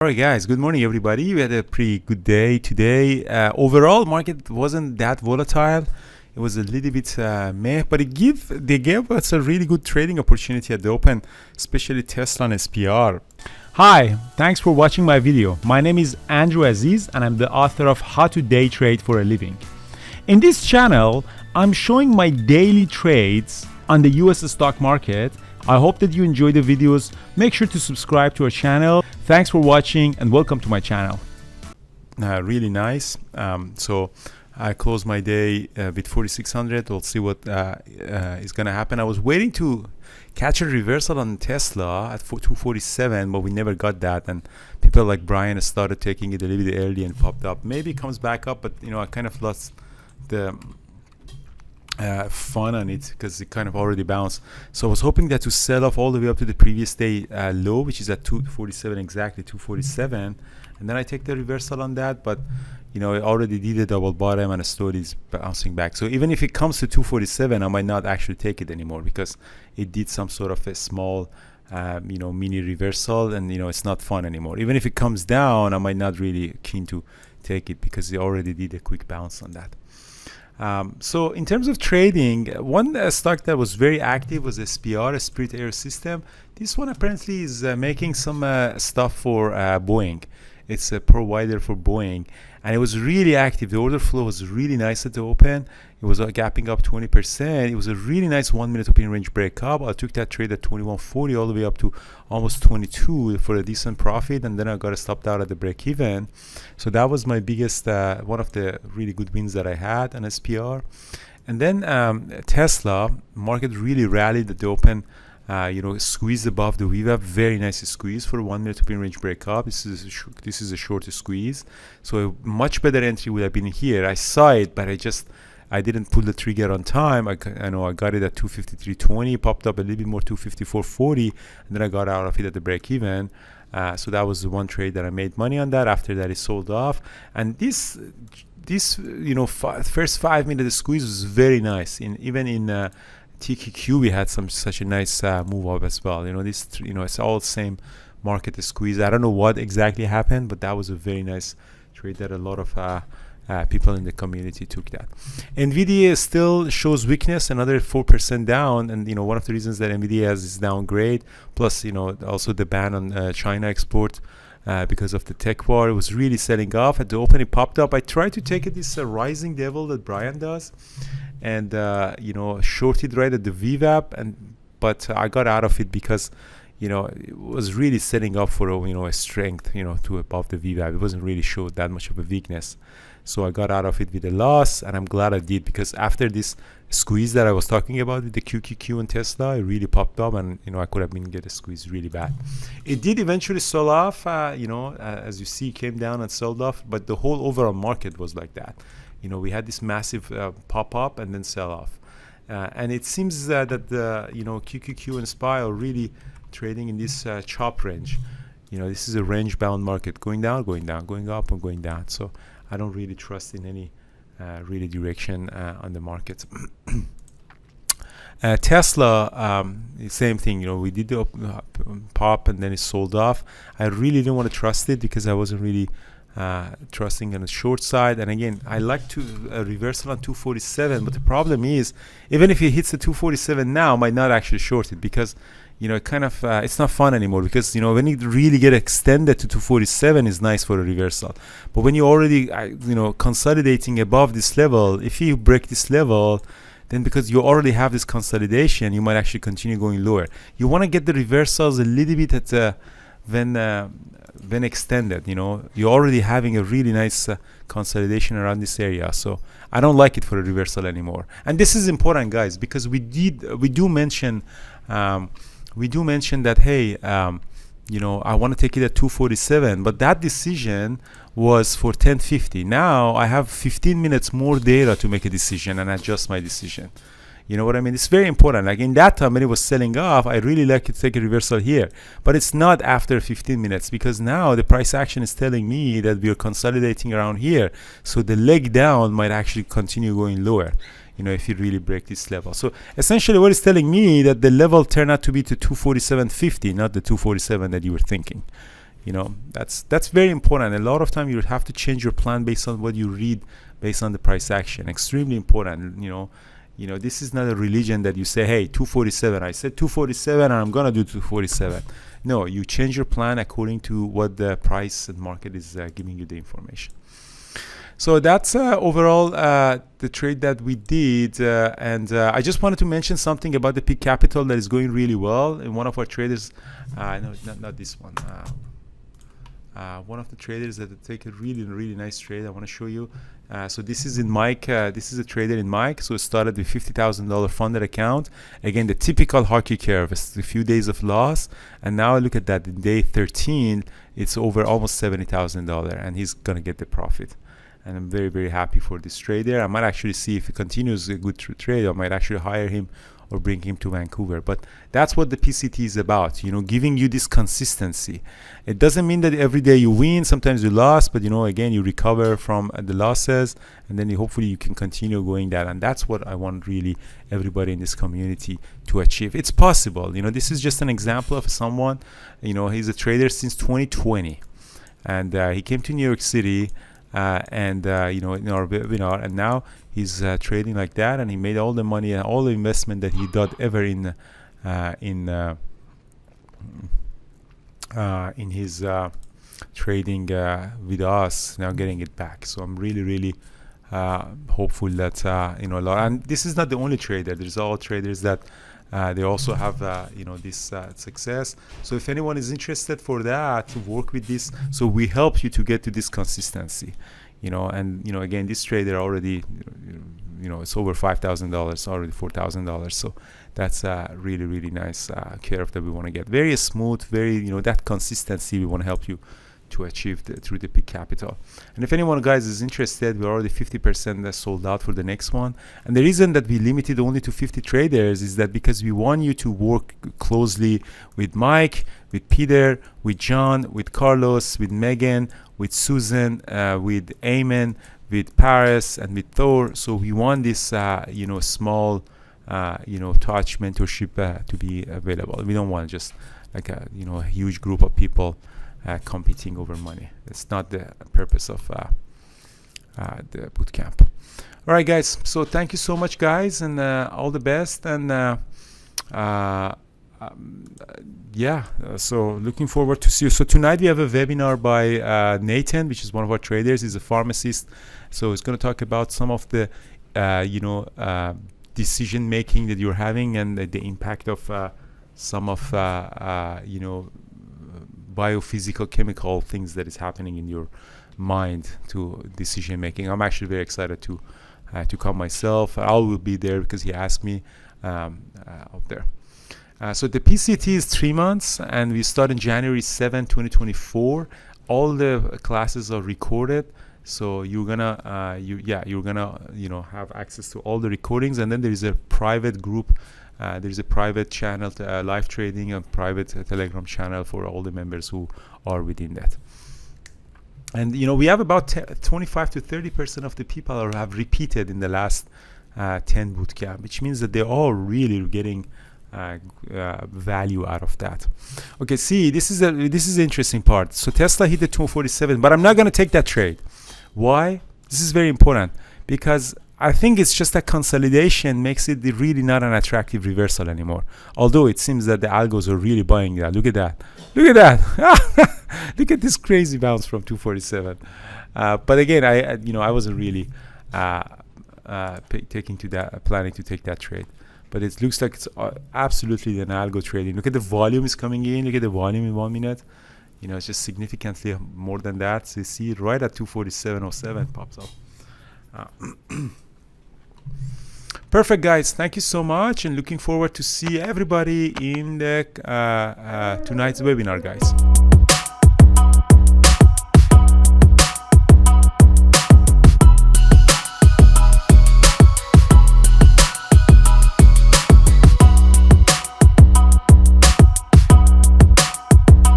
All right, guys. Good morning, everybody. We had a pretty good day today. Overall, market wasn't that volatile. It was a little bit meh, but they gave us a really good trading opportunity at the open, especially Tesla and SPR. Hi, thanks for watching my video. My name is Andrew Aziz, and I'm the author of How to Day Trade for a Living. In this channel, I'm showing my daily trades on the US stock market. I hope that you enjoy the videos. Make sure to subscribe to our channel. Thanks for watching and welcome to my channel. Really nice. So I closed my day with 4,600. We'll see what is going to happen. I was waiting to catch a reversal on Tesla at 247, but we never got that. And people like Brian started taking it a little bit early and popped up. Maybe it comes back up, but I kind of lost the fun on it because it kind of already bounced. So I was hoping that to sell off all the way up to the previous day low, which is at 247, exactly 247, and then I take the reversal on that. But it already did a double bottom and slowly is bouncing back. So even if it comes to 247, I might not actually take it anymore because it did some sort of a small mini reversal, and it's not fun anymore. Even if it comes down, I might not really keen to take it because it already did a quick bounce on that. So in terms of trading, one stock that was very active was SPR, Spirit Air System. This one apparently is making some stuff for Boeing. It's a provider for Boeing, and it was really active. The order flow was really nice at the open. It was gapping up 20%. It was a really nice 1 minute opening range breakup. I took that trade at 21.40 all the way up to almost 22 for a decent profit, and then I got stopped out at the break even. So that was my biggest, one of the really good wins that I had on SPR. And then Tesla market really rallied at the open. Squeezed above the VWAP, very nice squeeze for a 1 minute opening range breakup. This is a short squeeze, so a much better entry would have been here. I saw it, but I didn't pull the trigger on time. I know I got it at 253.20, popped up a little bit more 254.40, and then I got out of it at the break even. So that was the one trade that I made money on that. After that, it sold off, and this first 5 minute squeeze was very nice. Even in TQQ we had such a nice move up as well. It's all same market squeeze. I don't know what exactly happened, but that was a very nice trade that a lot of people in the community took that. Nvidia still shows weakness, another 4% down, and one of the reasons that Nvidia has is downgrade, plus also the ban on China export because of the tech war. It was really selling off at the open. It popped up. I tried to take it this rising devil that Brian does, and shorted right at the VWAP, but I got out of it because it was really setting up for a strength to above the VWAP. It wasn't really showed that much of a weakness, so I got out of it with a loss, and I'm glad I did, because after this squeeze that I was talking about with the QQQ and Tesla, it really popped up, and I could have been get a squeeze really bad. It did eventually sell off, as you see, came down and sold off, but the whole overall market was like that. We had this massive pop up and then sell off, and it seems that the QQQ and SPY are really trading in this chop range. This is a range bound market, going down, going down, going up, and going down. So I don't really trust in any really direction on the market. Tesla, same thing. We did the pop and then it sold off. I really didn't want to trust it because I wasn't really trusting on the short side. And again, I like to reversal on 247, but the problem is, even if it hits the 247 now, I might not actually short it, because it kind of it's not fun anymore, because when it really get extended to 247 is nice for a reversal, but when you're already consolidating above this level, if you break this level, then because you already have this consolidation, you might actually continue going lower. You want to get the reversals a little bit at when extended. You're already having a really nice consolidation around this area, so I don't like it for a reversal anymore. And this is important, guys, because we do mention that, hey, I want to take it at 247, but that decision was for 1050. Now I have 15 minutes more data to make a decision and adjust my decision. You know what I mean? It's very important. Like in that time when it was selling off, I really like to take a reversal here, but it's not after 15 minutes, because now the price action is telling me that we are consolidating around here, so the leg down might actually continue going lower, if you really break this level. So essentially what it's telling me that the level turned out to be to 247.50, not the 247 that you were thinking. You know, that's very important. A lot of time you have to change your plan based on what you read, based on the price action. Extremely important. You know, this is not a religion that you say, hey, 247. I said 247, and I'm gonna do 247. No, you change your plan according to what the price and market is giving you the information. So that's overall the trade that we did, and I just wanted to mention something about the peak capital that is going really well. And one of our traders, no, not this one. One of the traders that take a really nice trade. I want to show you. So this is in Mike. This is a trader in Mike. So it started with $50,000 funded account. Again, the typical hockey curve. It's a few days of loss, and now look at that. In day 13, it's over almost $70,000, and he's gonna get the profit. And I'm very happy for this trader. I might actually see if he continues a good trade. I might actually hire him or bring him to Vancouver. But that's what the PCT is about, you know, giving you this consistency. It doesn't mean that every day you win. Sometimes you lost, but you know, again, you recover from the losses, and then hopefully you can continue going that. And that's what I want really everybody in this community to achieve. It's possible. You know, this is just an example of someone, you know, he's a trader since 2020, and he came to New York City, you know, in our webinar, and now he's trading like that, and he made all the money and all the investment that he did ever in his trading with us, now getting it back. So I'm really hopeful that you know, a lot. And this is not the only trader. There's all traders that they also have you know, this success. So if anyone is interested for that, to work with this, so we help you to get to this consistency, you know. And you know, again, this trader already, you know, it's over $5,000, already $4,000. So that's really nice curve that we want to get. Very smooth, very, you know, that consistency we want to help you to achieve through the peak capital. And if anyone, guys, is interested, we're already 50% sold out for the next one. And the reason that we limited only to 50 traders is that because we want you to work closely with Mike, with Peter, with John, with Carlos, with Megan, with Susan, with Eamon, with Paris, and with Thor. So we want this you know, small you know, touch mentorship to be available. We don't want just like a, you know, a huge group of people competing over money. It's not the purpose of the bootcamp. All right, guys, so thank you so much, guys, and all the best. And yeah, so looking forward to see you. So tonight we have a webinar by Nathan, which is one of our traders. He's a pharmacist, so he's going to talk about some of the you know, decision making that you're having, and the impact of some of you know, biophysical chemical things that is happening in your mind to decision making. I'm actually very excited to come myself. I will be there because he asked me out there. So the PCT is 3 months, and we start in January 7, 2024. All the classes are recorded, so you're gonna you're gonna, you know, have access to all the recordings. And then there is a private group. There's a private channel, live trading, and private Telegram channel for all the members who are within that. And you know, we have about 25 to 30% of the people have repeated in the last 10 bootcamp, which means that they're all really getting value out of that. Okay, see, this is the interesting part. So Tesla hit the 247, but I'm not going to take that trade. Why? This is very important, because I think it's just that consolidation makes it really not an attractive reversal anymore. Although it seems that the algos are really buying that. Look at that. Look at that. Look at this crazy bounce from 247. But again, I wasn't really planning to take that trade. But it looks like it's absolutely an algo trading. Look at the volume is coming in. Look at the volume in 1 minute. You know, it's just significantly more than that. So you see it right at 247.07 pops up. Perfect, guys. Thank you so much, and looking forward to see everybody in the tonight's webinar, guys.